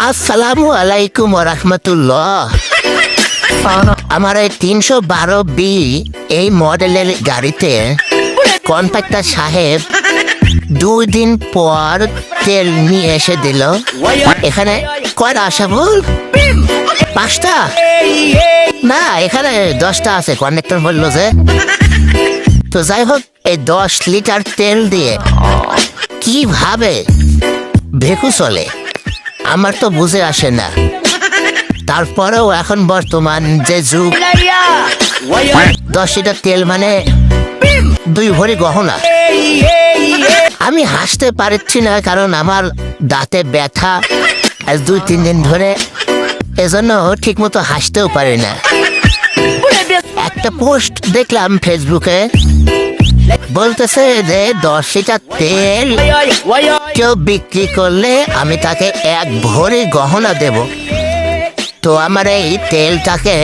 আসসালামু আলাইকুম রহমতুল্লাহ। আমার এই 312B এই মডেলের গাড়িতে কন্ট্রাক্টর সাহেব 2 দিন পর তেল নিয়ে এসে দিল। এখানে কয়টা আসা ভুল? 5টা না, এখানে 10টা আছে। কন্ডাক্টর বললো যে, তো যাই হোক, এই 10 লিটার তেল দিয়ে কিভাবে ভেকু চলে আমার তো বুঝে আসে না। তারপরেও এখন বর্তমান যে যুগ, 10 লিটার তেল মানে 2 ভরি গহনা। আমি হাসতে পারছি না, কারণ আমার দাঁতে ব্যথা আজ 2-3 দিন ধরে, এজন্য ঠিক মতো হাসতেও পারি না। একটা পোস্ট দেখলাম ফেসবুকে, বলতেছে যে 10 লিটার তেল কেউ বিক্রি করলে আমি তাকে 1 ভরি গহনা দেব। তো আমার এই তেলটাকে